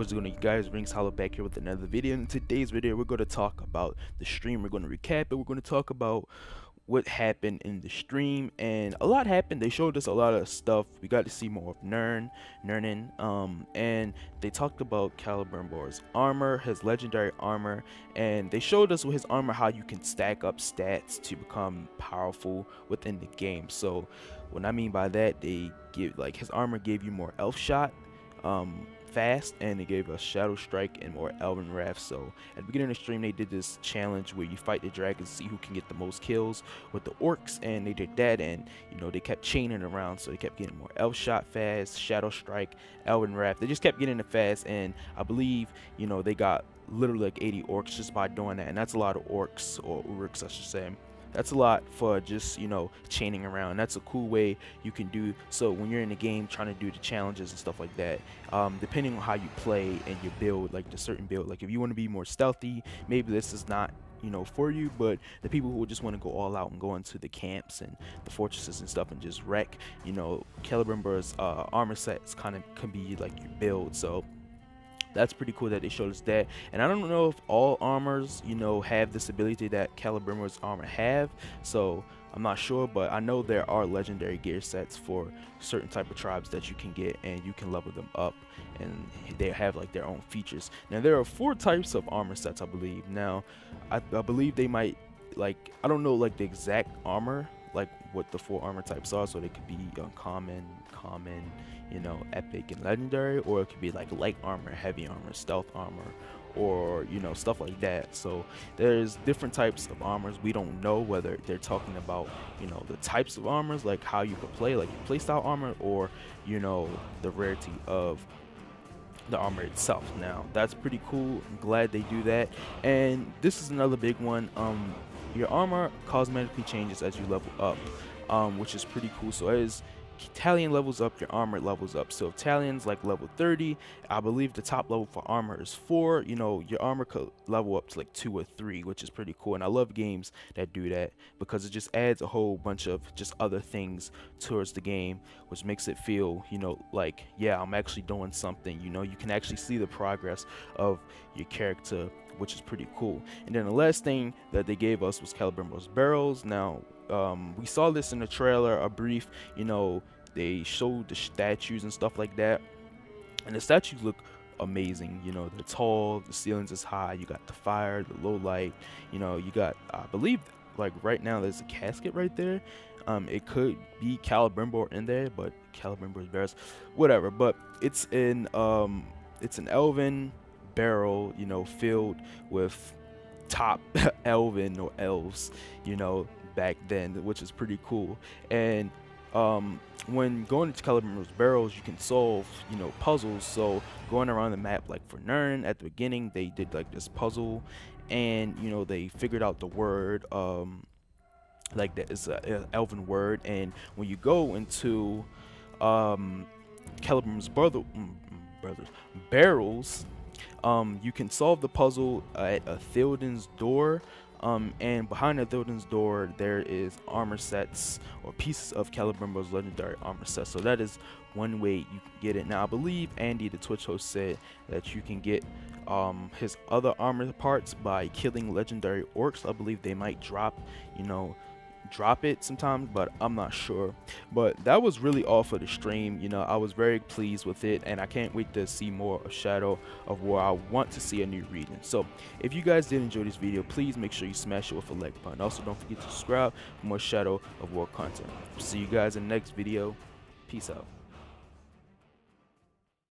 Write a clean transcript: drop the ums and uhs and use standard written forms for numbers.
What's going on, you guys? Ringz Hollow back here with another video. In today's video, we're going to talk about the stream. We're going to recap it. We're going to talk about what happened in the stream, and a lot happened. They showed us a lot of stuff. We got to see more of Nernin, and they talked about Celebrimbor's armor, his legendary armor, and they showed us with his armor how you can stack up stats to become powerful within the game. So what I mean by that, they give, like, his armor gave you more elf shot, fast, and it gave us shadow strike and more elven wrath. So at the beginning of the stream, they did this challenge where you fight the dragons, see who can get the most kills with the orcs, and they did that, and you know, they kept chaining around, so they kept getting more elf shot fast, shadow strike, elven wrath. They just kept getting it fast, and I believe, you know, they got literally like 80 orcs just by doing that, and that's a lot of orcs, or urks I should say. That's a lot for just, you know, chaining around. That's a cool way you can do so when you're in the game trying to do the challenges and stuff like that. Depending on how you play and your build, like the certain build, like if you want to be more stealthy, maybe this is not, you know, for you. But the people who just want to go all out and go into the camps and the fortresses and stuff and just wreck, you know, Celebrimbor's armor sets kind of can be like your build. So that's pretty cool that they showed us that. And I don't know if all armors, you know, have this ability that Celebrimbor's armor have, so I'm not sure, but I know there are legendary gear sets for certain type of tribes that you can get, and you can level them up, and they have like their own features. Now there are 4 types of armor sets, I believe. Now I believe they might, like, I don't know like the exact armor, like what the 4 armor types are, so they could be uncommon, common, you know, epic and legendary, or it could be like light armor, heavy armor, stealth armor, or, you know, stuff like that. So there's different types of armors. We don't know whether they're talking about, you know, the types of armors, like how you could play, like play style armor, or, you know, the rarity of the armor itself. Now that's pretty cool. I'm glad they do that. And this is another big one. Your armor cosmetically changes as you level up, which is pretty cool. So as Talion levels up, your armor levels up. So if Talion's like level 30, I believe the top level for armor is 4, you know, your armor could level up to like 2 or 3, which is pretty cool. And I love games that do that, because it just adds a whole bunch of just other things towards the game, which makes it feel, you know, like, yeah, I'm actually doing something. You know, you can actually see the progress of your character, which is pretty cool. And then the last thing that they gave us was Celebrimbor's Barrows. Now we saw this in the trailer, a brief, you know, they showed the statues and stuff like that, and the statues look amazing. You know, they're tall, the ceilings is high, you got the fire, the low light, you know, you got, I believe, like right now there's a casket right there. It could be Celebrimbor in there, but Celebrimbor's Barrows, whatever. But it's an elven barrel, you know, filled with top elven or elves, you know, back then, which is pretty cool. And when going to Celebrimbor's Barrows, you can solve, you know, puzzles. So going around the map, like for Nern at the beginning, they did like this puzzle, and you know, they figured out the word, like that is a elven word. And when you go into Celebrimbor's Barrows, you can solve the puzzle at a Theoden's door, and behind the Theoden's door there is armor sets or pieces of Celebrimbor's legendary armor set. So that is one way you can get it. Now I believe Andy, the Twitch host, said that you can get his other armor parts by killing legendary orcs. I believe they might drop, you know, drop it sometimes, but I'm not sure. But that was really all for the stream. You know, I was very pleased with it, and I can't wait to see more of Shadow of War. I want to see a new region. So if you guys did enjoy this video, please make sure you smash it with a like button. Also, don't forget to subscribe for more Shadow of War content. See you guys in the next video. Peace out.